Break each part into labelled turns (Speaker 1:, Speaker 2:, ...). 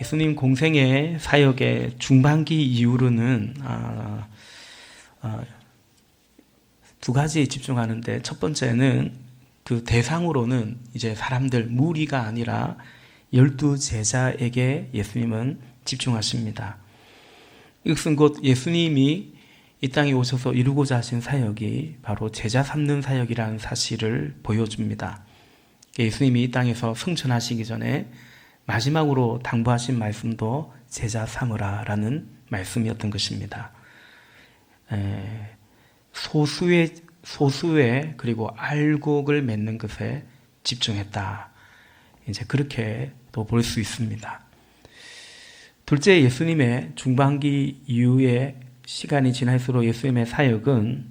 Speaker 1: 예수님 공생의 사역의 중반기 이후로는 두 가지에 집중하는데, 첫 번째는 그 대상으로는 이제 사람들, 무리가 아니라 12제자에게 예수님은 집중하십니다. 이것은 곧 예수님이 이 땅에 오셔서 이루고자 하신 사역이 바로 제자 삼는 사역이라는 사실을 보여줍니다. 예수님이 이 땅에서 승천하시기 전에 마지막으로 당부하신 말씀도 제자 삼으라 라는 말씀이었던 것입니다. 소수의 그리고 알곡을 맺는 것에 집중했다. 이제 그렇게 또 볼 수 있습니다. 둘째, 예수님의 중반기 이후에 시간이 지날수록 예수님의 사역은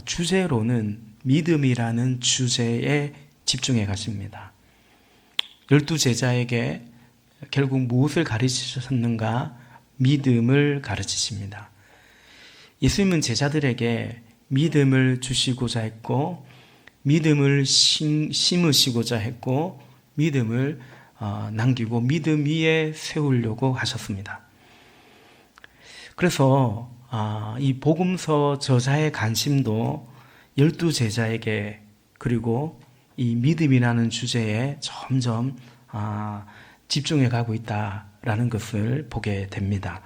Speaker 1: 주제로는 믿음이라는 주제에 집중해 가십니다. 12제자에게 결국 무엇을 가르치셨는가? 믿음을 가르치십니다. 예수님은 제자들에게 믿음을 주시고자 했고, 믿음을 심으시고자 했고, 믿음을 남기고 믿음 위에 세우려고 하셨습니다. 그래서 이 복음서 저자의 관심도 12제자에게, 그리고 이 믿음이라는 주제에 점점 집중해 가고 있다라는 것을 보게 됩니다.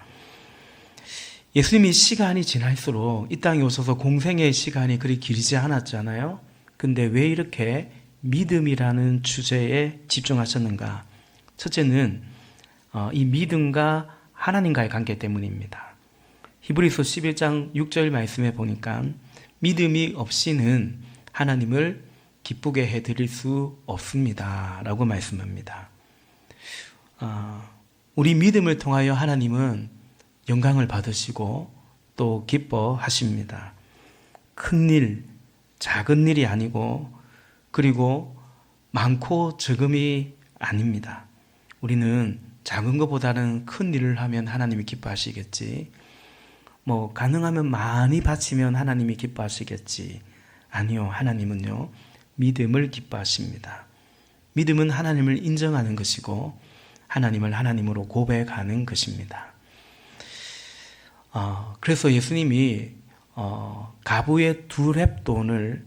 Speaker 1: 예수님이 시간이 지날수록 이 땅에 오셔서 공생의 시간이 그리 길지 않았잖아요. 근데 왜 이렇게 믿음이라는 주제에 집중하셨는가? 첫째는 이 믿음과 하나님과의 관계 때문입니다. 히브리서 11장 6절 말씀에 보니까 믿음이 없이는 하나님을 기쁘게 해드릴 수 없습니다 라고 말씀합니다. 우리 믿음을 통하여 하나님은 영광을 받으시고 또 기뻐하십니다. 큰 일, 작은 일이 아니고, 그리고 많고 적음이 아닙니다. 우리는 작은 것보다는 큰 일을 하면 하나님이 기뻐하시겠지, 가능하면 많이 바치면 하나님이 기뻐하시겠지. 아니요, 하나님은요, 믿음을 기뻐하십니다. 믿음은 하나님을 인정하는 것이고 하나님을 하나님으로 고백하는 것입니다. 그래서 예수님이 가부의 2렙돈을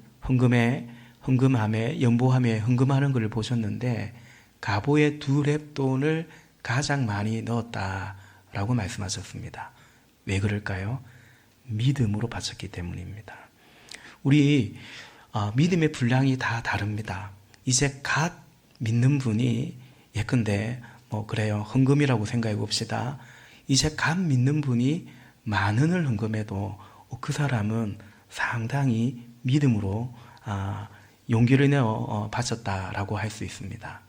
Speaker 1: 헌금함에, 연보함에 헌금하는 것을 보셨는데, 가부의 2렙돈을 가장 많이 넣었다라고 말씀하셨습니다. 왜 그럴까요? 믿음으로 바쳤기 때문입니다. 우리 믿음의 분량이 다 다릅니다. 이제 갓 믿는 분이, 예컨대 그래요, 헌금이라고 생각해 봅시다. 이제 갓 믿는 분이 10,000원을 헌금해도 그 사람은 상당히 믿음으로 용기를 내어 바쳤다라고 할 수 있습니다.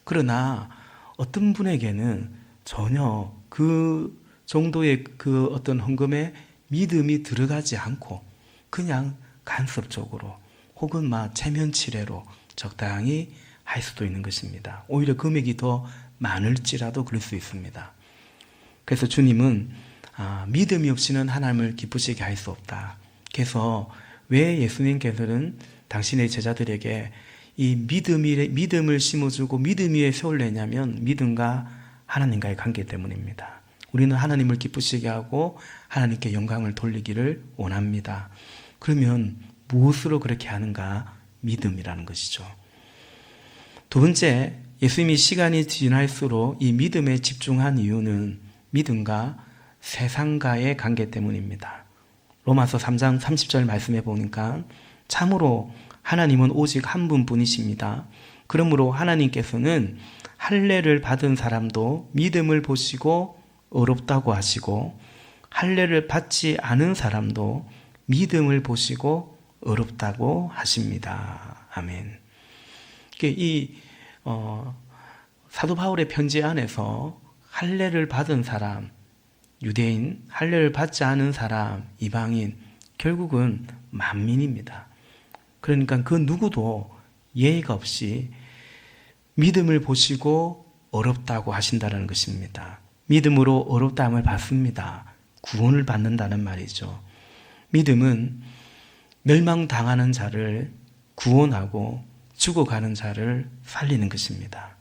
Speaker 1: 그러나 어떤 분에게는 전혀 그 정도의 그 어떤 헌금에 믿음이 들어가지 않고 그냥 간섭적으로 혹은 체면치레로 적당히 할 수도 있는 것입니다. 오히려 금액이 더 많을지라도 그럴 수 있습니다. 그래서 주님은 믿음이 없이는 하나님을 기쁘시게 할 수 없다. 그래서 왜 예수님께서는 당신의 제자들에게 이 믿음을 심어주고 믿음 위에 세우려냐면, 믿음과 하나님과의 관계 때문입니다. 우리는 하나님을 기쁘시게 하고 하나님께 영광을 돌리기를 원합니다. 그러면 무엇으로 그렇게 하는가? 믿음이라는 것이죠. 두 번째, 예수님이 시간이 지날수록 이 믿음에 집중한 이유는 믿음과 세상과의 관계 때문입니다. 로마서 3장 30절 말씀해 보니까 참으로 하나님은 오직 한 분뿐이십니다. 그러므로 하나님께서는 할례를 받은 사람도 믿음을 보시고 어렵다고 하시고, 할례를 받지 않은 사람도 믿음을 보시고 어렵다고 하십니다. 아멘. 이 사도 바울의 편지 안에서 할례를 받은 사람, 유대인, 할례를 받지 않은 사람, 이방인, 결국은 만민입니다. 그러니까 그 누구도 예의가 없이 믿음을 보시고 어렵다고 하신다는 것입니다. 믿음으로 어렵다함을 받습니다. 구원을 받는다는 말이죠. 믿음은 멸망당하는 자를 구원하고 죽어가는 자를 살리는 것입니다.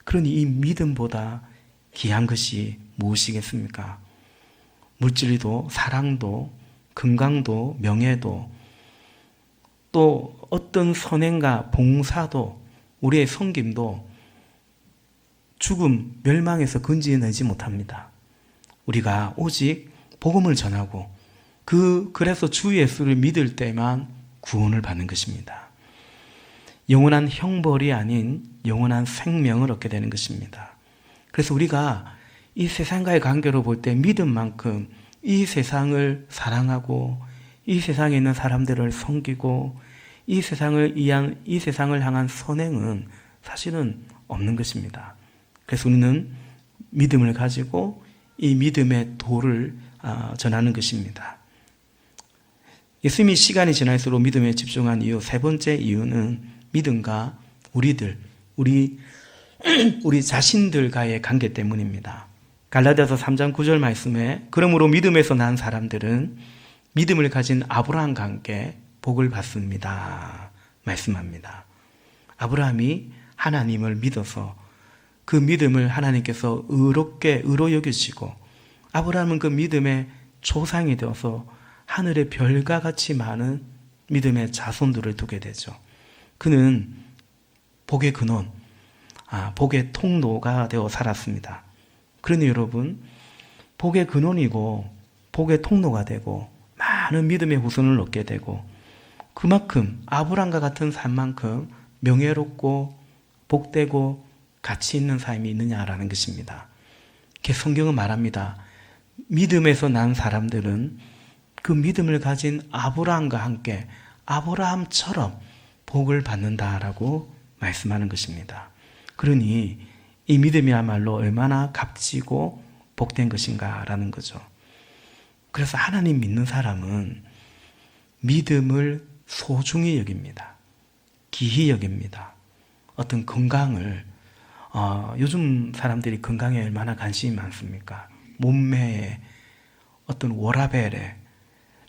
Speaker 1: 그러니 이 믿음보다 귀한 것이 무엇이겠습니까? 물질도, 사랑도, 건강도, 명예도, 또 어떤 선행과 봉사도, 우리의 섬김도 죽음, 멸망에서 건지내지 못합니다. 우리가 오직 복음을 전하고 그래서 주 예수를 믿을 때만 구원을 받는 것입니다. 영원한 형벌이 아닌 영원한 생명을 얻게 되는 것입니다. 그래서 우리가 이 세상과의 관계로 볼 때 믿음만큼 이 세상을 사랑하고 이 세상에 있는 사람들을 섬기고 이 세상을 향한 선행은 사실은 없는 것입니다. 그래서 우리는 믿음을 가지고 이 믿음의 도를 전하는 것입니다. 예수님이 시간이 지날수록 믿음에 집중한 이유, 세 번째 이유는 믿음과 우리 자신들과의 관계 때문입니다. 갈라디아서 3장 9절 말씀에 그러므로 믿음에서 난 사람들은 믿음을 가진 아브라함과 함께 복을 받습니다. 말씀합니다. 아브라함이 하나님을 믿어서 그 믿음을 하나님께서 의로 여기시고 아브라함은 그 믿음의 조상이 되어서 하늘의 별과 같이 많은 믿음의 자손들을 두게 되죠. 그는 복의 근원, 복의 통로가 되어 살았습니다. 그러니 여러분, 복의 근원이고 복의 통로가 되고 많은 믿음의 후손을 얻게 되고 그만큼 아브라함과 같은 삶만큼 명예롭고 복되고 가치 있는 삶이 있느냐라는 것입니다. 성경은 말합니다. 믿음에서 난 사람들은 그 믿음을 가진 아브라함과 함께 아브라함처럼 복을 받는다라고 말씀하는 것입니다. 그러니 이 믿음이야말로 얼마나 값지고 복된 것인가라는 거죠. 그래서 하나님 믿는 사람은 믿음을 소중히 여깁니다. 귀히 여깁니다. 어떤 건강을 요즘 사람들이 건강에 얼마나 관심이 많습니까? 몸매에, 어떤 워라밸에,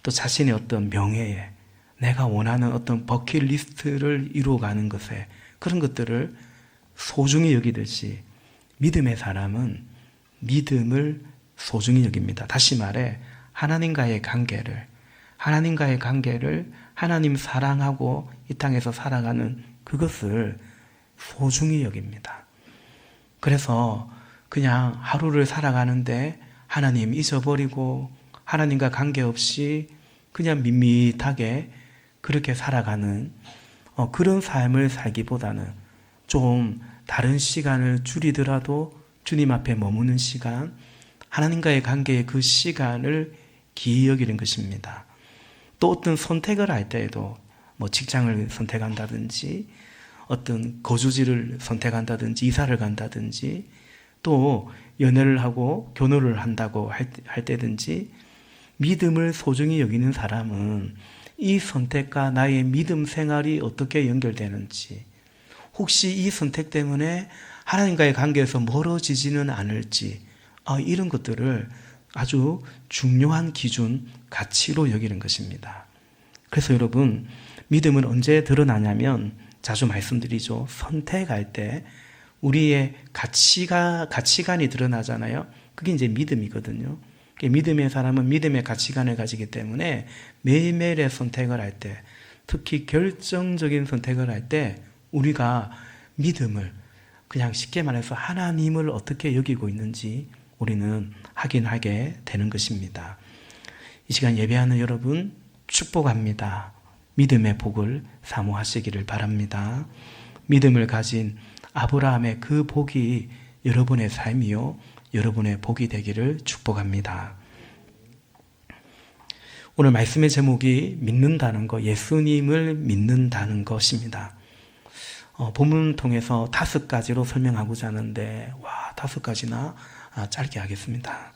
Speaker 1: 또 자신의 어떤 명예에, 내가 원하는 어떤 버킷리스트를 이루어가는 것에 그런 것들을 소중히 여기듯이 믿음의 사람은 믿음을 소중히 여깁니다. 다시 말해 하나님과의 관계를 하나님 사랑하고 이 땅에서 살아가는 그것을 소중히 여깁니다. 그래서 그냥 하루를 살아가는데 하나님 잊어버리고 하나님과 관계없이 그냥 밋밋하게 그렇게 살아가는 그런 삶을 살기보다는 좀 다른 시간을 줄이더라도 주님 앞에 머무는 시간, 하나님과의 관계의 그 시간을 기이 여기는 것입니다. 또 어떤 선택을 할 때에도 직장을 선택한다든지 어떤 거주지를 선택한다든지 이사를 간다든지 또 연애를 하고 결혼을 한다고 할 때든지 믿음을 소중히 여기는 사람은 이 선택과 나의 믿음 생활이 어떻게 연결되는지, 혹시 이 선택 때문에 하나님과의 관계에서 멀어지지는 않을지, 이런 것들을 아주 중요한 기준, 가치로 여기는 것입니다. 그래서 여러분, 믿음은 언제 드러나냐면 자주 말씀드리죠. 선택할 때 우리의 가치관이 드러나잖아요. 그게 이제 믿음이거든요. 믿음의 사람은 믿음의 가치관을 가지기 때문에 매일매일의 선택을 할 때, 특히 결정적인 선택을 할 때 우리가 믿음을, 그냥 쉽게 말해서 하나님을 어떻게 여기고 있는지 우리는 확인하게 되는 것입니다. 이 시간 예배하는 여러분 축복합니다. 믿음의 복을 사모하시기를 바랍니다. 믿음을 가진 아브라함의 그 복이 여러분의 삶이요 여러분의 복이 되기를 축복합니다. 오늘 말씀의 제목이 믿는다는 것, 예수님을 믿는다는 것입니다. 본문을 통해서 5가지로 설명하고자 하는데 5가지나 짧게 하겠습니다.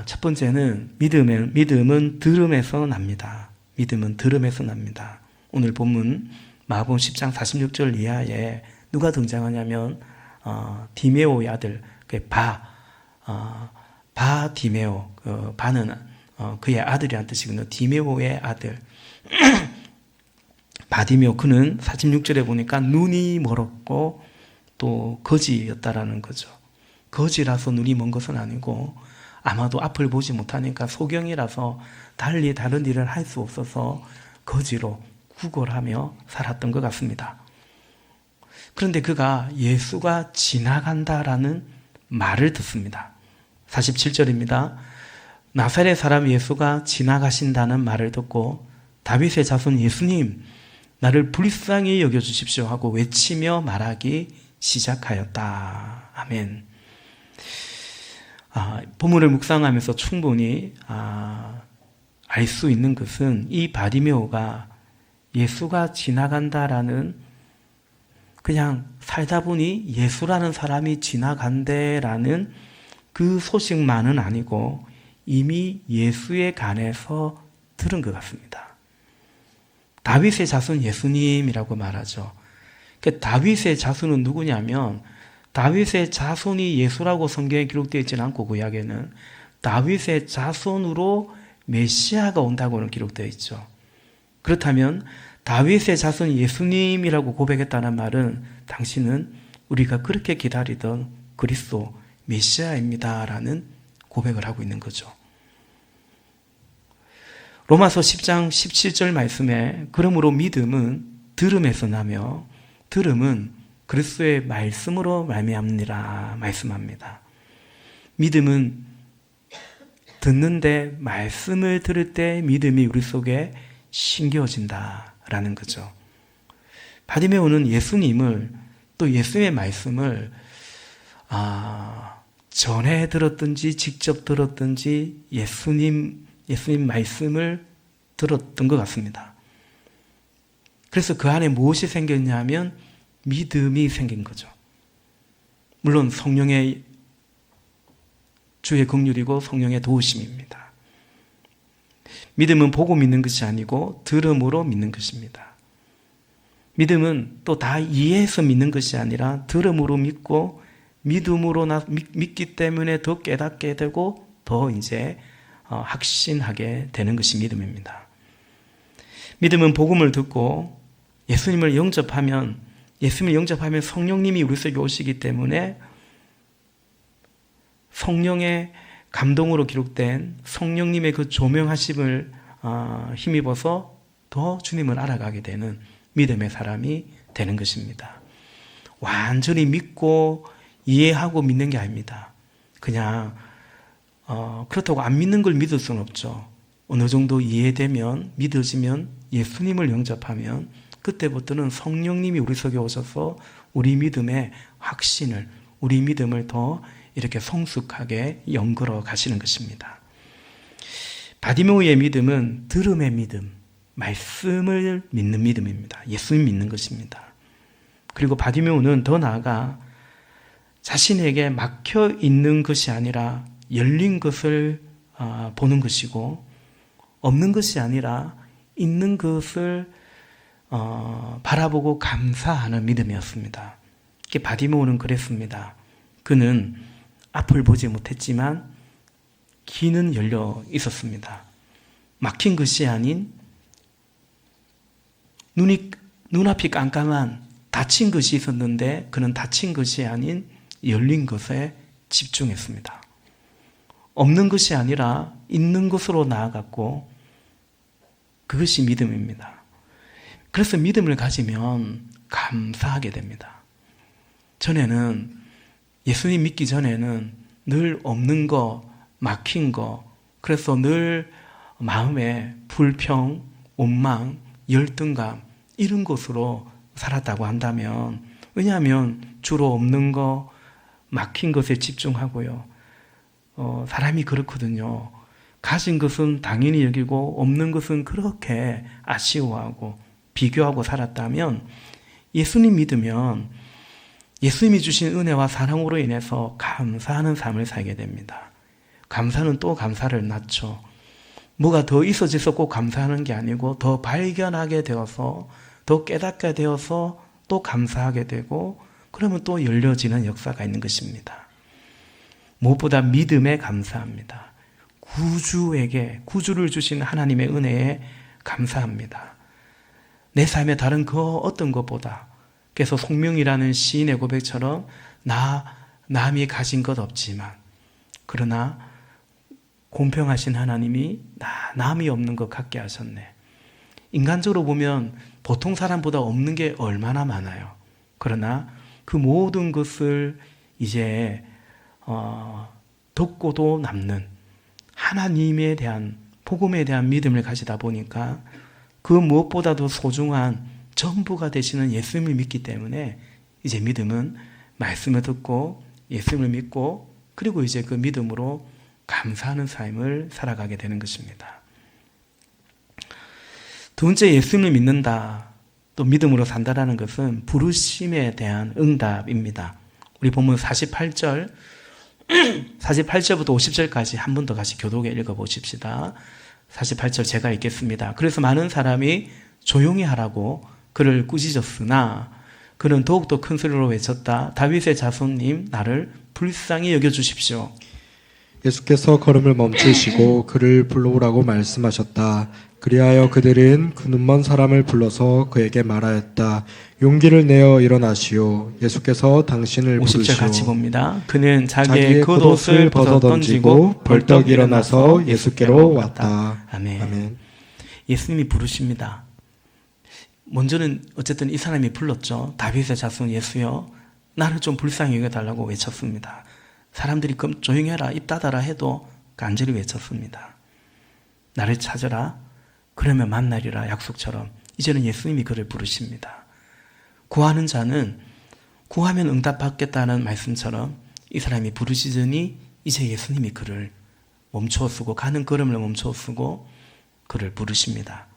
Speaker 1: 첫 번째는 믿음은 들음에서 납니다. 믿음은 들음에서 납니다. 오늘 본문 마가복음 10장 46절 이하에 누가 등장하냐면 디메오의 아들 바디메오, 바는 그의 아들이란 뜻이거든요. 디메오의 아들 바디메오, 그는 46절에 보니까 눈이 멀었고 또 거지였다라는 거죠. 거지라서 눈이 먼 것은 아니고 아마도 앞을 보지 못하니까 소경이라서 달리 다른 일을 할 수 없어서 거지로 구걸하며 살았던 것 같습니다. 그런데 그가 예수가 지나간다라는 말을 듣습니다. 47절입니다. 나사렛 사람 예수가 지나가신다는 말을 듣고 다윗의 자손 예수님, 나를 불쌍히 여겨주십시오 하고 외치며 말하기 시작하였다. 아멘. 본문을 묵상하면서 충분히 알 수 있는 것은 이 바디메오가 예수가 지나간다라는, 그냥 살다 보니 예수라는 사람이 지나간대라는 그 소식만은 아니고 이미 예수에 관해서 들은 것 같습니다. 다윗의 자손 예수님이라고 말하죠. 다윗의 자손은 누구냐면, 다윗의 자손이 예수라고 성경에 기록되어 있지는 않고 구약에는 다윗의 자손으로 메시아가 온다고는 기록되어 있죠. 그렇다면 다윗의 자손 예수님이라고 고백했다는 말은 당신은 우리가 그렇게 기다리던 그리스도 메시아입니다라는 고백을 하고 있는 거죠. 로마서 10장 17절 말씀에 그러므로 믿음은 들음에서 나며 들음은 그리스도의 말씀으로 말미암느니라 말씀합니다. 믿음은 듣는데, 말씀을 들을 때 믿음이 우리 속에 심겨진다라는 거죠. 바디메오는 예수님을, 또 예수의 말씀을 전에 들었든지 직접 들었든지 예수님 말씀을 들었던 것 같습니다. 그래서 그 안에 무엇이 생겼냐면 믿음이 생긴 거죠. 물론 성령의 주의 긍휼이고 성령의 도우심입니다. 믿음은 보고 믿는 것이 아니고 들음으로 믿는 것입니다. 믿음은 또 다 이해해서 믿는 것이 아니라 들음으로 믿고 믿음으로 믿기 때문에 더 깨닫게 되고 더 이제 확신하게 되는 것이 믿음입니다. 믿음은 복음을 듣고 예수님을 영접하면 성령님이 우리 속에 오시기 때문에 성령의 감동으로 기록된 성령님의 그 조명하심을 힘입어서 더 주님을 알아가게 되는 믿음의 사람이 되는 것입니다. 완전히 믿고 이해하고 믿는 게 아닙니다. 그냥 그렇다고 안 믿는 걸 믿을 수는 없죠. 어느 정도 이해되면, 믿어지면, 예수님을 영접하면 그때부터는 성령님이 우리 속에 오셔서 우리 믿음의 확신을, 우리 믿음을 더 이렇게 성숙하게 연걸어 가시는 것입니다. 바디메오의 믿음은 들음의 믿음, 말씀을 믿는 믿음입니다. 예수님 믿는 것입니다. 그리고 바디메오는 더 나아가 자신에게 막혀 있는 것이 아니라 열린 것을 보는 것이고, 없는 것이 아니라 있는 것을 바라보고 감사하는 믿음이었습니다. 바디메오는 그랬습니다. 그는 앞을 보지 못했지만 귀는 열려 있었습니다. 막힌 것이 아닌, 눈앞이 깜깜한 닫힌 것이 있었는데 그는 닫힌 것이 아닌 열린 것에 집중했습니다. 없는 것이 아니라 있는 것으로 나아갔고, 그것이 믿음입니다. 그래서 믿음을 가지면 감사하게 됩니다. 예수님 믿기 전에는 늘 없는 거, 막힌 거, 그래서 늘 마음에 불평, 원망, 열등감 이런 것으로 살았다고 한다면, 왜냐하면 주로 없는 거, 막힌 것에 집중하고요. 사람이 그렇거든요. 가진 것은 당연히 여기고 없는 것은 그렇게 아쉬워하고 비교하고 살았다면, 예수님 믿으면 예수님이 주신 은혜와 사랑으로 인해서 감사하는 삶을 살게 됩니다. 감사는 또 감사를 낳죠. 뭐가 더 있어져서 꼭 감사하는 게 아니고 더 발견하게 되어서, 더 깨닫게 되어서 또 감사하게 되고, 그러면 또 열려지는 역사가 있는 것입니다. 무엇보다 믿음에 감사합니다. 구주를 주신 하나님의 은혜에 감사합니다. 내 삶의 다른 그 어떤 것보다, 그래서 송명이라는 시인의 고백처럼 나 남이 가진 것 없지만, 그러나 공평하신 하나님이 남이 없는 것 같게 하셨네. 인간적으로 보면 보통 사람보다 없는 게 얼마나 많아요. 그러나 그 모든 것을 이제 덮고도 남는 하나님에 대한, 복음에 대한 믿음을 가지다 보니까 그 무엇보다도 소중한 전부가 되시는 예수님을 믿기 때문에 이제 믿음은 말씀을 듣고 예수님을 믿고, 그리고 이제 그 믿음으로 감사하는 삶을 살아가게 되는 것입니다. 두 번째, 예수님을 믿는다, 또 믿음으로 산다라는 것은 부르심에 대한 응답입니다. 우리 본문 48절부터 50절까지 한 번 더 같이 교독에 읽어보십시다. 48절 제가 읽겠습니다. 그래서 많은 사람이 조용히 하라고 그를 꾸짖었으나 그는 더욱더 큰 소리로 외쳤다. 다윗의 자손님, 나를 불쌍히 여겨주십시오.
Speaker 2: 예수께서 걸음을 멈추시고 그를 불러오라고 말씀하셨다. 그리하여 그들은 그 눈먼 사람을 불러서 그에게 말하였다. 용기를 내어 일어나시오. 예수께서 당신을
Speaker 1: 50절
Speaker 2: 부르시오.
Speaker 1: 같이 봅니다. 그는 자기의 겉옷을 벗어던지고 벌떡 일어나서 예수께로 왔다. 아멘.
Speaker 2: 아멘.
Speaker 1: 예수님이 부르십니다. 먼저는 어쨌든 이 사람이 불렀죠. 다윗의 자손 예수여, 나를 좀 불쌍히 여겨달라고 외쳤습니다. 사람들이 그럼 조용히 해라, 입 닫아라 해도 간절히 외쳤습니다. 나를 찾으라, 그러면 만나리라 약속처럼 이제는 예수님이 그를 부르십니다. 구하는 자는 구하면 응답받겠다는 말씀처럼 이 사람이 부르시더니 이제 예수님이 그를 멈추어 쓰고, 가는 걸음을 멈추어 쓰고 그를 부르십니다.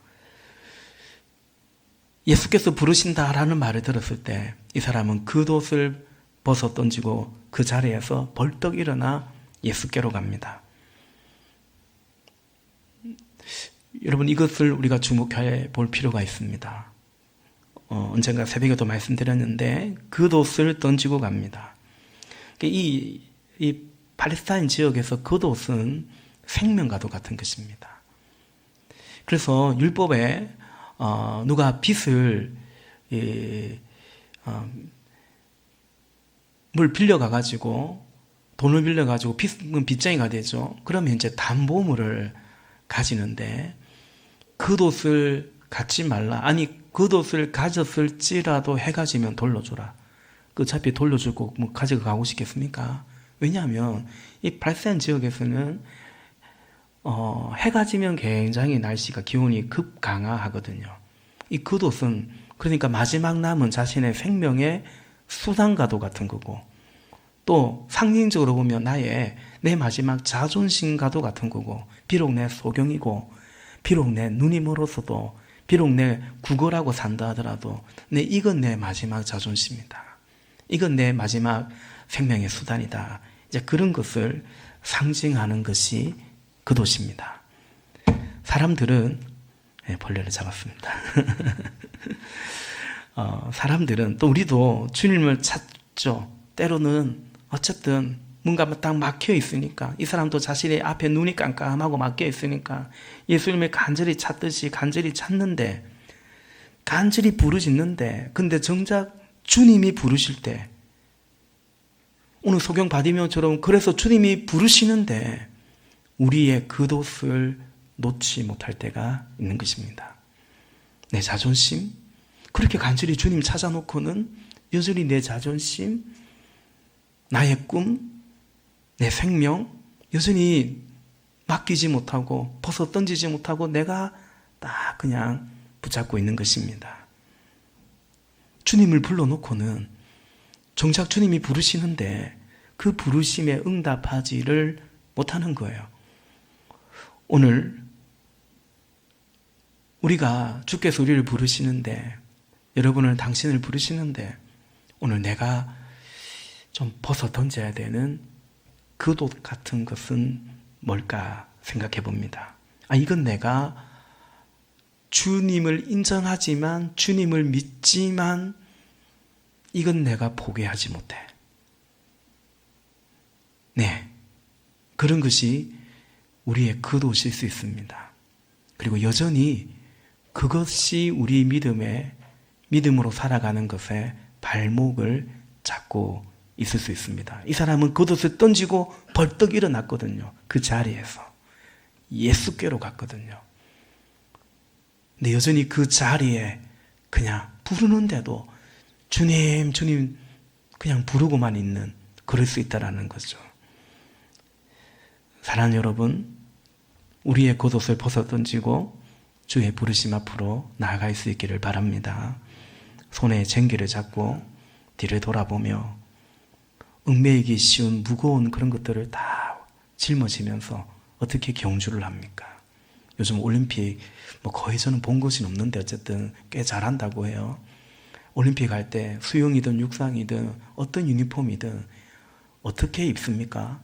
Speaker 1: 예수께서 부르신다라는 말을 들었을 때 이 사람은 겉옷을 벗어 던지고 그 자리에서 벌떡 일어나 예수께로 갑니다. 여러분, 이것을 우리가 주목해 볼 필요가 있습니다. 언젠가 새벽에도 말씀드렸는데 겉옷을 던지고 갑니다. 이 팔레스타인 지역에서 겉옷은 생명과도 같은 것입니다. 그래서 율법에 누가 빚을 뭘 빌려가가지고, 돈을 빌려가지고 빚쟁이가 되죠. 그러면 이제 담보물을 가지는데 겉옷을 갖지 말라. 아니, 겉옷을 가졌을지라도 해가 지면 돌려주라. 어차피 돌려줄 거 뭐 가져가고 싶겠습니까? 왜냐하면 이 팔레스타인 지역에서는 해가 지면 굉장히 날씨가, 기온이 급강하거든요. 이 겉옷은 그러니까 마지막 남은 자신의 생명의 수단과도 같은 거고, 또 상징적으로 보면 내 마지막 자존심과도 같은 거고, 비록 내 소경이고, 비록 내 눈이 멀어서도, 비록 내 구걸하고 산다 하더라도 이건 내 마지막 자존심이다. 이건 내 마지막 생명의 수단이다. 이제 그런 것을 상징하는 것이 겉옷입니다. 사람들은, 벌레를 잡았습니다. 사람들은, 또 우리도 주님을 찾죠. 때로는 어쨌든 뭔가 딱 막혀 있으니까, 이 사람도 자신의 앞에 눈이 깜깜하고 막혀 있으니까 예수님을 간절히 찾듯이 간절히 찾는데, 간절히 부르짖는데, 근데 정작 주님이 부르실 때, 오늘 소경 바디메오처럼 그래서 주님이 부르시는데 우리의 겉옷을 놓지 못할 때가 있는 것입니다. 내 자존심, 그렇게 간절히 주님 찾아놓고는 여전히 내 자존심, 나의 꿈, 내 생명 여전히 맡기지 못하고 벗어 던지지 못하고 내가 딱 그냥 붙잡고 있는 것입니다. 주님을 불러놓고는 정작 주님이 부르시는데 그 부르심에 응답하지를 못하는 거예요. 오늘 우리가 주께서 우리를 부르시는데, 여러분을, 당신을 부르시는데, 오늘 내가 좀 벗어 던져야 되는 겉옷 같은 것은 뭘까 생각해 봅니다. 이건 내가 주님을 인정하지만, 주님을 믿지만, 이건 내가 포기하지 못해. 네, 그런 것이 우리의 겉옷일 수 있습니다. 그리고 여전히 그것이 우리 믿음으로 살아가는 것에 발목을 잡고 있을 수 있습니다. 이 사람은 겉옷을 던지고 벌떡 일어났거든요. 그 자리에서 예수께로 갔거든요. 근데 여전히 그 자리에 그냥 부르는데도 주님, 주님 그냥 부르고만 있는, 그럴 수 있다라는 거죠. 사랑하는 여러분, 우리의 겉옷을 벗어 던지고 주의 부르심 앞으로 나아갈 수 있기를 바랍니다. 손에 쟁기를 잡고 뒤를 돌아보며 얽매이기 쉬운 무거운 그런 것들을 다 짊어지면서 어떻게 경주를 합니까? 요즘 올림픽 거의 저는 본 것이 없는데 어쨌든 꽤 잘한다고 해요. 올림픽 할 때 수영이든 육상이든 어떤 유니폼이든 어떻게 입습니까?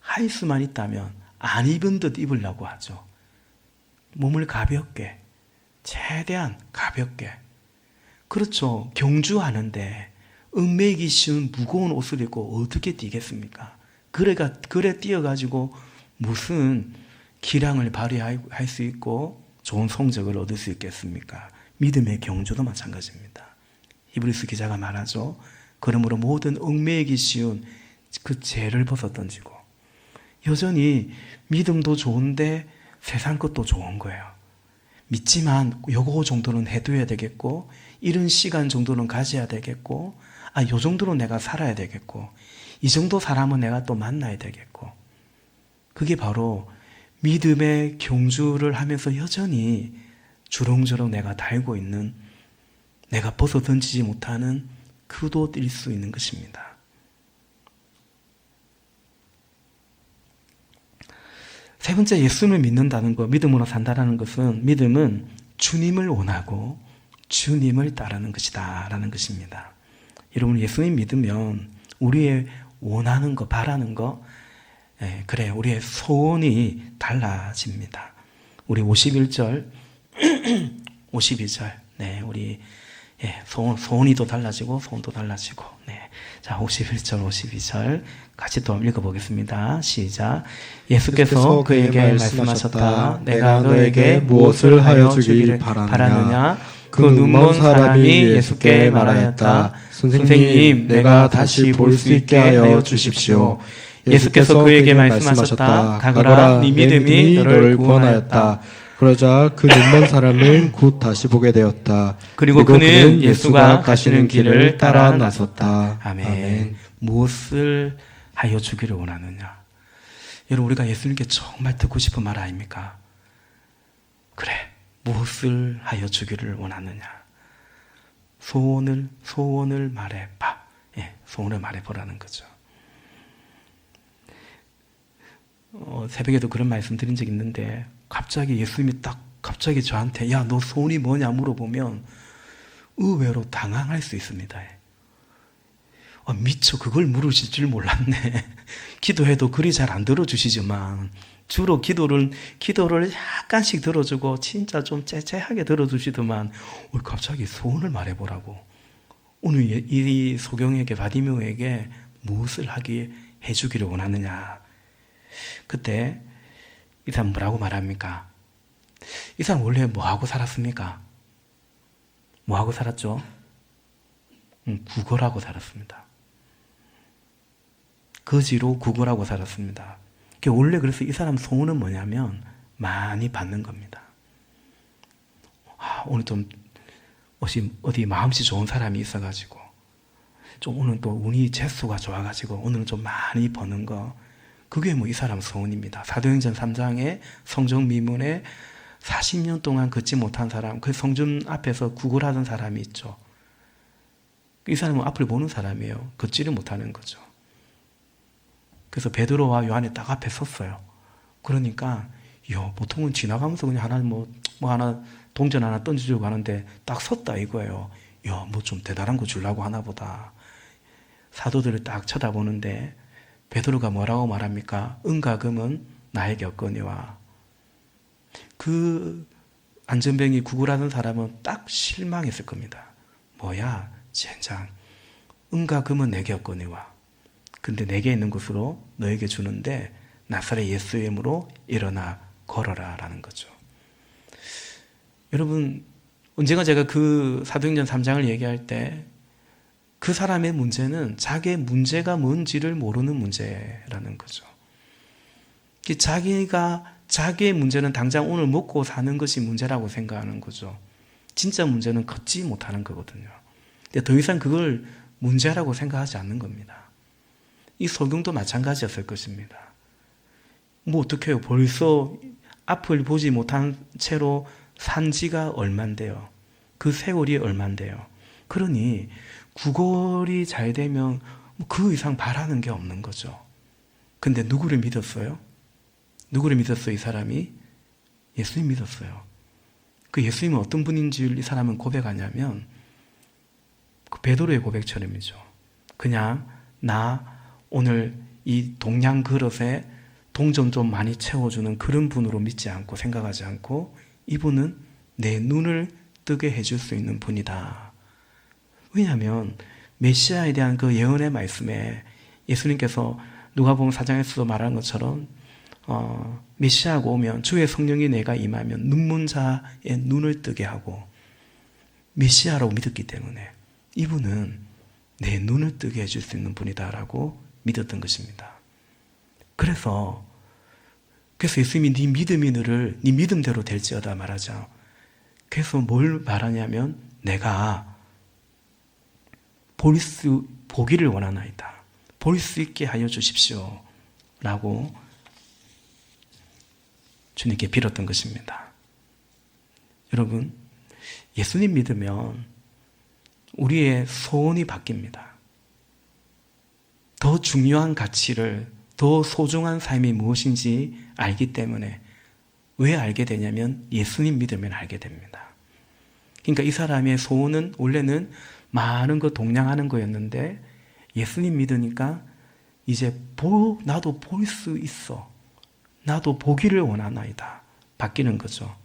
Speaker 1: 하이스만 있다면 안 입은 듯 입으려고 하죠. 몸을 가볍게, 최대한 가볍게. 그렇죠. 경주하는데 얽매이기 쉬운 무거운 옷을 입고 어떻게 뛰겠습니까? 그래 뛰어가지고 무슨 기량을 발휘할 수 있고 좋은 성적을 얻을 수 있겠습니까? 믿음의 경주도 마찬가지입니다. 히브리서 기자가 말하죠. 그러므로 모든 얽매이기 쉬운 그 죄를 벗어 던지고, 여전히 믿음도 좋은데 세상 것도 좋은 거예요. 믿지만 요거 정도는 해둬야 되겠고, 이런 시간 정도는 가져야 되겠고, 요 정도로 내가 살아야 되겠고, 이 정도 사람은 내가 또 만나야 되겠고. 그게 바로 믿음의 경주를 하면서 여전히 주렁주렁 내가 달고 있는, 내가 벗어 던지지 못하는 그도일 수 있는 것입니다. 세 번째, 예수님을 믿는다는 것, 믿음으로 산다는 것은, 믿음은 주님을 원하고 주님을 따르는 것이다 라는 것입니다. 여러분, 예수님 믿으면 우리의 원하는 거, 바라는 거, 그래, 우리의 소원이 달라집니다. 우리 51절, 52절, 우리 소원이도 달라지고 소원도 달라지고. 자, 51절, 52절 같이 또 읽어보겠습니다. 시작. 예수께서 그에게 말씀하셨다. 내가 너에게 무엇을 하여 주기를 바라느냐? 그 눈먼 사람이 예수께 말하였다. 선생님, 내가 다시 볼 수 있게 하여 주십시오. 예수께서 그에게 말씀하셨다. 가거라, 네 믿음이 너를 구원하였다.
Speaker 2: 그러자 그 눈먼 사람은 곧 다시 보게 되었다.
Speaker 1: 그리고 그는 예수가 가시는 길을 따라 나섰다.
Speaker 2: 아멘.
Speaker 1: 아멘. 무엇을 하여 주기를 원하느냐? 여러분, 우리가 예수님께 정말 듣고 싶은 말 아닙니까? 그래, 무엇을 하여 주기를 원하느냐? 소원을 말해봐. 소원을 말해보라는 거죠. 새벽에도 그런 말씀 드린 적 있는데, 갑자기 예수님이 갑자기 저한테 야, 너 소원이 뭐냐 물어보면 의외로 당황할 수 있습니다. 미처 그걸 물으실 줄 몰랐네. 기도해도 그리 잘 안 들어주시지만 주로 기도를 약간씩 들어주고 진짜 좀 째째하게 들어주시더만 갑자기 소원을 말해보라고. 오늘 이 소경에게, 바디메오에게 무엇을 해주기를 원하느냐. 그때 이 사람 뭐라고 말합니까? 이 사람 원래 뭐하고 살았습니까? 뭐하고 살았죠? 구걸하고 살았습니다. 거지로 구걸하고 살았습니다. 원래 그래서 이 사람 소원은 뭐냐면 많이 받는 겁니다. 오늘 좀 어디 마음씨 좋은 사람이 있어가지고 좀 오늘 또 운이 재수가 좋아가지고 오늘은 좀 많이 버는 거, 그게 이 사람 소원입니다. 사도행전 3장에 성전 미문에 40년 동안 걷지 못한 사람, 그 성전 앞에서 구걸하던 사람이 있죠. 이 사람은 앞을 보는 사람이에요. 걷지를 못하는 거죠. 그래서 베드로와 요한이 딱 앞에 섰어요. 그러니까 보통은 지나가면서 그냥 하나 동전 하나 던져주고 가는데 딱 섰다 이거예요. 좀 대단한 거 주려고 하나 보다. 사도들을 딱 쳐다보는데 베드로가 뭐라고 말합니까? 은과 금은 나에게 없거니와. 그 안전뱅이 구걸하는 사람은 딱 실망했을 겁니다. 뭐야, 젠장. 은과 금은 내게 없거니와. 근데 내게 있는 것으로 너에게 주는데 나사렛 예수의 이름으로 일어나 걸어라 라는 거죠. 여러분, 언젠가 제가 그 사도행전 3장을 얘기할 때 그 사람의 문제는 자기의 문제가 뭔지를 모르는 문제라는 거죠. 자기의 문제는 당장 오늘 먹고 사는 것이 문제라고 생각하는 거죠. 진짜 문제는 걷지 못하는 거거든요. 근데 더 이상 그걸 문제라고 생각하지 않는 겁니다. 이 소경도 마찬가지였을 것입니다. 뭐 어떻게 해요? 벌써 앞을 보지 못한 채로 산 지가 얼만데요. 그 세월이 얼만데요. 그러니 구걸이 잘 되면 그 이상 바라는 게 없는 거죠. 근데 누구를 믿었어요? 누구를 믿었어요? 이 사람이? 예수님 믿었어요. 그 예수님은 어떤 분인지 이 사람은 고백하냐면 그 베드로의 고백처럼이죠. 그냥 나 오늘 이 동양 그릇에 동전 좀 많이 채워주는 그런 분으로 믿지 않고 생각하지 않고 이분은 내 눈을 뜨게 해줄 수 있는 분이다. 왜냐하면 메시아에 대한 그 예언의 말씀에 예수님께서 누가복음 4장에서도 말한 것처럼 메시아가 오면 주의 성령이 내가 임하면 눈먼 자의 눈을 뜨게 하고 메시아라고 믿었기 때문에 이분은 내 눈을 뜨게 해줄 수 있는 분이다라고 믿었던 것입니다. 그래서 예수님이 네 믿음이 너를 네 믿음대로 될지어다 말하죠. 그래서 뭘 말하냐면 내가 보기를 원하나이다. 볼 수 있게 하여 주십시오. 라고 주님께 빌었던 것입니다. 여러분, 예수님 믿으면 우리의 소원이 바뀝니다. 더 중요한 가치를, 더 소중한 삶이 무엇인지 알기 때문에 왜 알게 되냐면 예수님 믿으면 알게 됩니다. 그러니까 이 사람의 소원은 원래는 많은 거 동냥하는 거였는데 예수님 믿으니까 이제 나도 볼 수 있어. 나도 보기를 원하나이다. 바뀌는 거죠.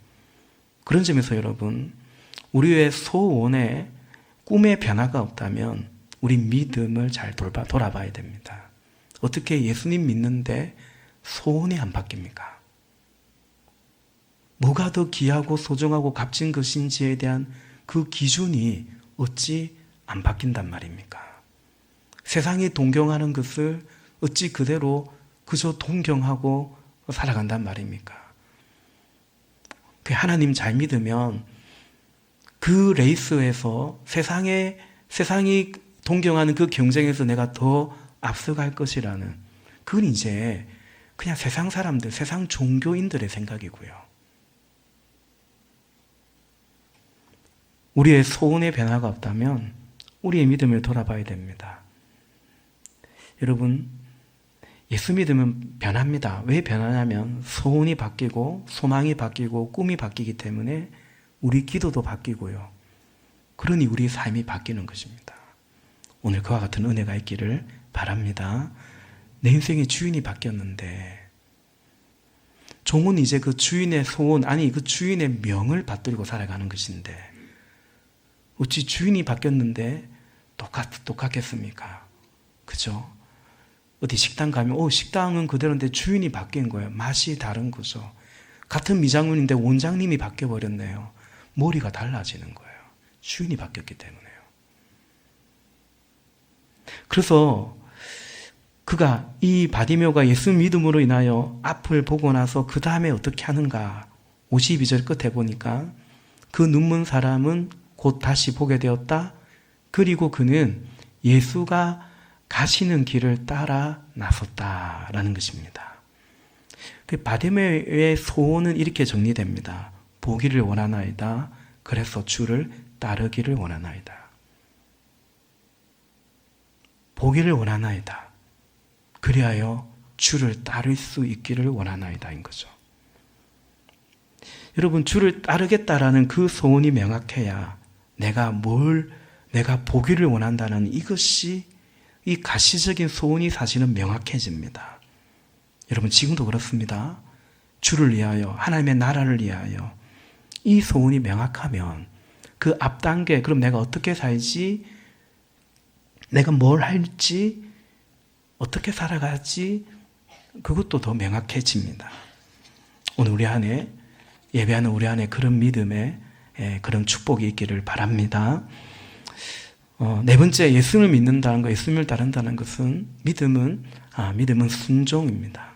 Speaker 1: 그런 점에서 여러분, 우리의 소원에 꿈에 변화가 없다면 우리 믿음을 잘 돌아봐야 됩니다. 어떻게 예수님 믿는데 소원이 안 바뀝니까? 뭐가 더 귀하고 소중하고 값진 것인지에 대한 그 기준이 어찌 안 바뀐단 말입니까? 세상이 동경하는 것을 어찌 그대로 그저 동경하고 살아간단 말입니까? 하나님 잘 믿으면 그 레이스에서 세상이 동경하는 그 경쟁에서 내가 더 앞서갈 것이라는 그건 이제 그냥 세상 사람들, 세상 종교인들의 생각이고요. 우리의 소원의 변화가 없다면 우리의 믿음을 돌아봐야 됩니다. 여러분, 예수 믿으면 변합니다. 왜 변하냐면 소원이 바뀌고 소망이 바뀌고 꿈이 바뀌기 때문에 우리 기도도 바뀌고요. 그러니 우리 삶이 바뀌는 것입니다. 오늘 그와 같은 은혜가 있기를 바랍니다. 내 인생의 주인이 바뀌었는데 종은 이제 그 주인의 소원, 아니 그 주인의 명을 받들고 살아가는 것인데 어찌 주인이 바뀌었는데 똑같겠습니까? 그죠? 어디 식당 가면 식당은 그대로인데 주인이 바뀐 거예요. 맛이 다른 거죠. 같은 미장원인데 원장님이 바뀌어버렸네요. 머리가 달라지는 거예요. 주인이 바뀌었기 때문에요. 그래서 그가 이 바디메오가 예수 믿음으로 인하여 앞을 보고 나서 그 다음에 어떻게 하는가 52절 끝에 보니까 그 눈먼 사람은 곧 다시 보게 되었다. 그리고 그는 예수가 가시는 길을 따라 나섰다라는 것입니다. 바디메오의 소원은 이렇게 정리됩니다. 보기를 원하나이다. 그래서 주를 따르기를 원하나이다. 보기를 원하나이다. 그리하여 주를 따를 수 있기를 원하나이다인 거죠. 여러분, 주를 따르겠다라는 그 소원이 명확해야 내가 보기를 원한다는 이것이 이 가시적인 소원이 사실은 명확해집니다. 여러분, 지금도 그렇습니다. 주를 위하여, 하나님의 나라를 위하여 이 소원이 명확하면 그 앞 단계, 그럼 내가 어떻게 살지, 내가 뭘 할지, 어떻게 살아갈지 그것도 더 명확해집니다. 오늘 우리 안에 예배하는 우리 안에 그런 믿음의 그런 축복이 있기를 바랍니다. 네 번째, 예수를 믿는다는 것, 예수님을 따른다는 것은 믿음은 순종입니다.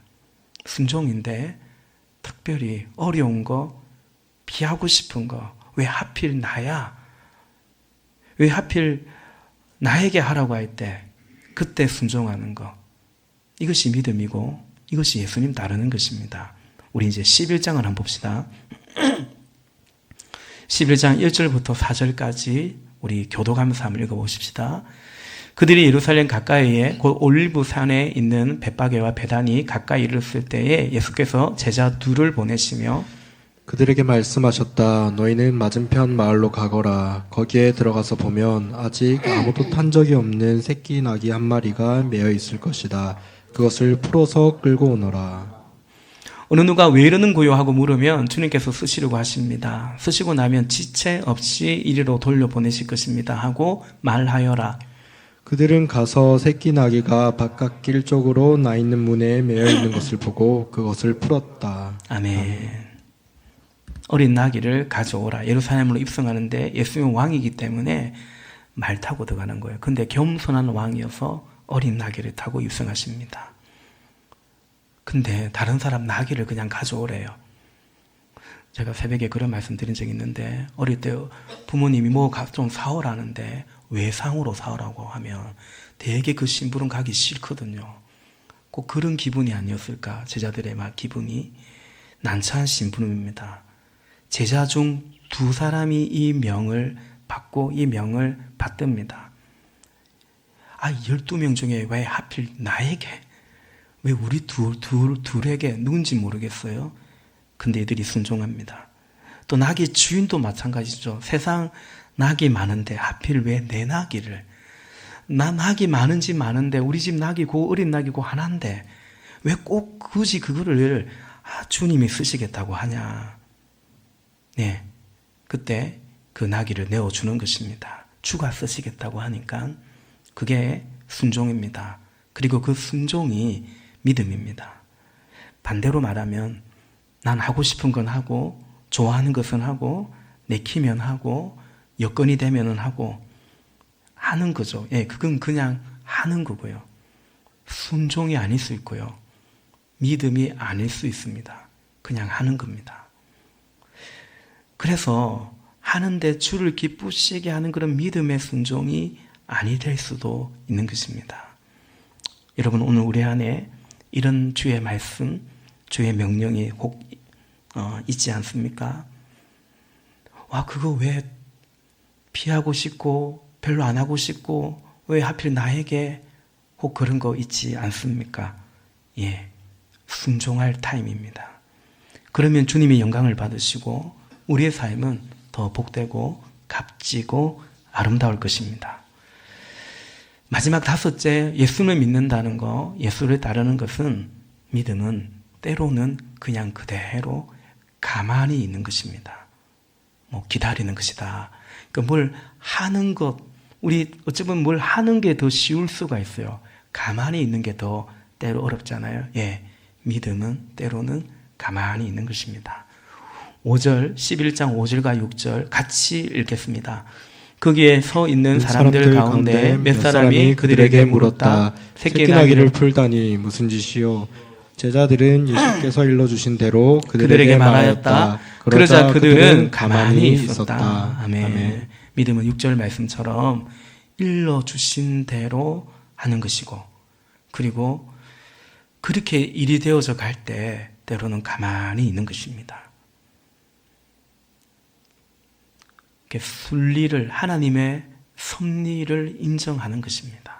Speaker 1: 순종인데 특별히 어려운 거, 피하고 싶은 거, 왜 하필 나야? 왜 하필 나에게 하라고 할 때 그때 순종하는 거, 이것이 믿음이고 이것이 예수님 따르는 것입니다. 우리 이제 11장을 한번 봅시다. 11장 1절부터 4절까지 우리 교도감사 한번 읽어보십시다. 그들이 예루살렘 가까이에 곧 올리브 산에 있는 벳바게와 베단이 가까이 이르렀을 때에 예수께서 제자 둘을 보내시며
Speaker 2: 그들에게 말씀하셨다. 너희는 맞은편 마을로 가거라. 거기에 들어가서 보면 아직 아무도 탄 적이 없는 새끼 나귀 한 마리가 매어 있을 것이다. 그것을 풀어서 끌고 오너라.
Speaker 1: 어느 누가 왜 이러는고요 하고 물으면 주님께서 쓰시려고 하십니다. 쓰시고 나면 지체 없이 이리로 돌려보내실 것입니다 하고 말하여라.
Speaker 2: 그들은 가서 새끼 나귀가 바깥길 쪽으로 나 있는 문에 매어 있는 것을 보고 그것을 풀었다.
Speaker 1: 아멘. 어린 나귀를 가져오라. 예루살렘으로 입성하는데 예수님은 왕이기 때문에 말 타고 들어가는 거예요. 근데 겸손한 왕이어서 어린 나귀를 타고 입성하십니다. 근데 다른 사람 나귀를 그냥 가져오래요. 제가 새벽에 그런 말씀 드린 적이 있는데, 어릴 때 부모님이 뭐 좀 사오라는데 외상으로 사오라고 하면 되게 그 심부름 가기 싫거든요. 꼭 그런 기분이 아니었을까. 제자들의 막 기분이 난처한 심부름입니다. 제자 중 2사람이 이 명을 받고 이 명을 받듭니다. 12명 중에 왜 하필 나에게, 왜 우리 둘에게 누군지 모르겠어요. 근데 이들이 순종합니다. 또 나귀 주인도 마찬가지죠. 세상 나귀 많은데 하필 왜 내 나귀를, 나 나귀 많은데 우리 집 나귀고 어린 나귀고 하나인데 왜 꼭 굳이 그거를 주님이 쓰시겠다고 하냐. 네, 그때 그 나귀를 내어주는 것입니다. 주가 쓰시겠다고 하니까 그게 순종입니다. 그리고 그 순종이 믿음입니다. 반대로 말하면 난 하고 싶은 건 하고 좋아하는 것은 하고 내키면 하고 여건이 되면은 하고 하는 거죠. 예, 그건 그냥 하는 거고요. 순종이 아닐 수 있고요. 믿음이 아닐 수 있습니다. 그냥 하는 겁니다. 그래서 하는데 주를 기쁘시게 하는 그런 믿음의 순종이 아니 될 수도 있는 것입니다. 여러분, 오늘 우리 안에 이런 주의 말씀, 주의 명령이 꼭 있지 않습니까? 와, 그거 왜 피하고 싶고 별로 안 하고 싶고 왜 하필 나에게 혹 그런 거 있지 않습니까? 예, 순종할 타임입니다. 그러면 주님이 영광을 받으시고 우리의 삶은 더 복되고 값지고 아름다울 것입니다. 마지막 5째, 예수를 믿는다는 거, 예수를 따르는 것은, 믿음은 때로는 그냥 그대로 가만히 있는 것입니다. 기다리는 것이다. 그러니까 뭘 하는 것, 우리 어쩌면 뭘 하는 게 더 쉬울 수가 있어요. 가만히 있는 게 더 때로 어렵잖아요. 예, 믿음은 때로는 가만히 있는 것입니다. 5절, 11장 5절과 6절 같이 읽겠습니다. 거기에 서 있는 사람들 가운데 몇 사람이 그들에게 물었다.
Speaker 2: 새끼 나귀를 풀다니 무슨 짓이요? 제자들은 예수께서 일러주신 대로 그들에게 말하였다.
Speaker 1: 그러자 그들은 가만히 있었다. 아멘. 믿음은 6절 말씀처럼 일러주신 대로 하는 것이고, 그리고 그렇게 일이 되어져 갈 때 때로는 가만히 있는 것입니다. 순리를, 하나님의 섭리를 인정하는 것입니다.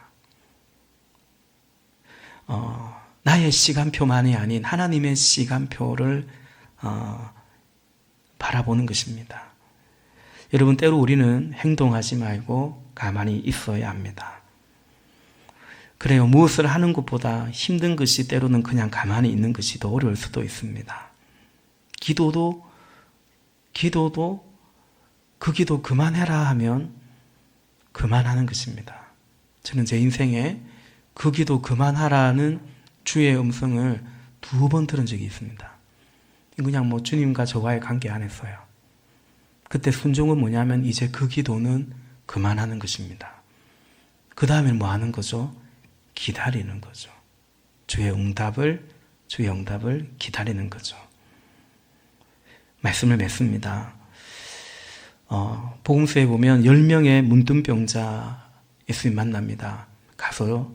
Speaker 1: 나의 시간표만이 아닌 하나님의 시간표를 바라보는 것입니다. 여러분, 때로 우리는 행동하지 말고 가만히 있어야 합니다. 그래요. 무엇을 하는 것보다 힘든 것이 때로는 그냥 가만히 있는 것이 더 어려울 수도 있습니다. 기도도 그 기도 그만해라 하면 그만하는 것입니다. 저는 제 인생에 그 기도 그만하라는 주의 음성을 2번 들은 적이 있습니다. 그냥 주님과 저와의 관계 안에서요. 그때 순종은 뭐냐면 이제 그 기도는 그만하는 것입니다. 그 다음에 뭐 하는 거죠? 기다리는 거죠. 주의 응답을 기다리는 거죠. 말씀을 맺습니다. 복음서에 보면 10명의 문둥병자 예수님 만납니다. 가서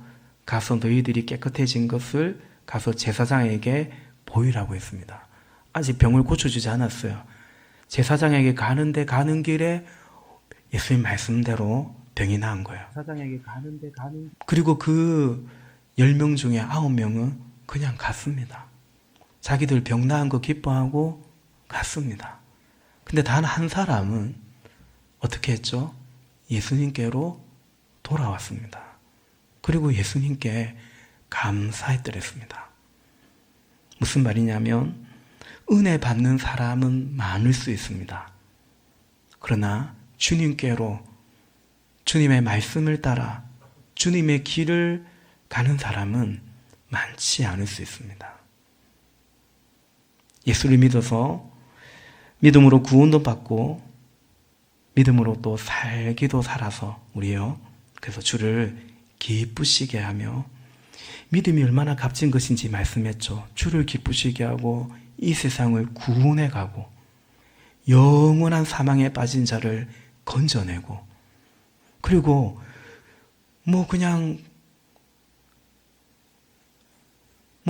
Speaker 1: 너희들이 깨끗해진 것을 가서 제사장에게 보이라고 했습니다. 아직 병을 고쳐주지 않았어요. 제사장에게 가는 길에 예수님 말씀대로 병이 나은 거예요. 그리고 그 10명 중에 9명은 그냥 갔습니다. 자기들 병 나은 거 기뻐하고 갔습니다. 근데 단 한 사람은 어떻게 했죠? 예수님께로 돌아왔습니다. 그리고 예수님께 감사했더랬습니다. 무슨 말이냐면 은혜 받는 사람은 많을 수 있습니다. 그러나 주님께로 주님의 말씀을 따라 주님의 길을 가는 사람은 많지 않을 수 있습니다. 예수를 믿어서 믿음으로 구원도 받고 믿음으로 또 살기도 살아서 우리요. 그래서 주를 기쁘시게 하며 믿음이 얼마나 값진 것인지 말씀했죠. 주를 기쁘시게 하고 이 세상을 구원해 가고 영원한 사망에 빠진 자를 건져내고 그리고 그냥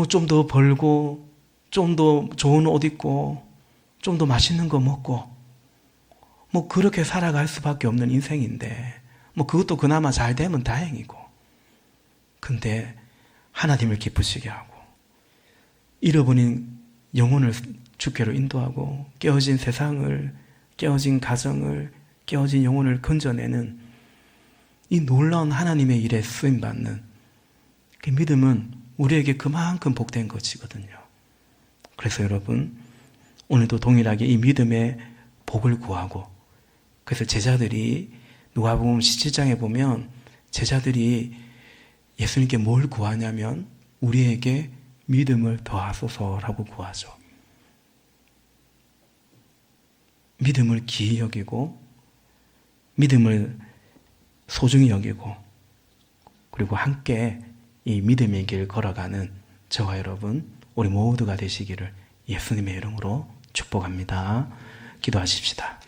Speaker 1: 좀 더 벌고 좀 더 좋은 옷 입고 좀 더 맛있는 거 먹고 그렇게 살아갈 수밖에 없는 인생인데 그것도 그나마 잘 되면 다행이고 근데 하나님을 기쁘시게 하고 잃어버린 영혼을 주께로 인도하고 깨어진 세상을 깨어진 가정을 깨어진 영혼을 건져내는 이 놀라운 하나님의 일에 쓰임받는 그 믿음은 우리에게 그만큼 복된 것이거든요. 그래서 여러분 오늘도 동일하게 이 믿음의 복을 구하고 그래서 제자들이 누가복음 17장에 보면 제자들이 예수님께 뭘 구하냐면 우리에게 믿음을 더하소서라고 구하죠. 믿음을 귀히 여기고 믿음을 소중히 여기고 그리고 함께 이 믿음의 길 걸어가는 저와 여러분 우리 모두가 되시기를 예수님의 이름으로 축복합니다. 기도하십시다.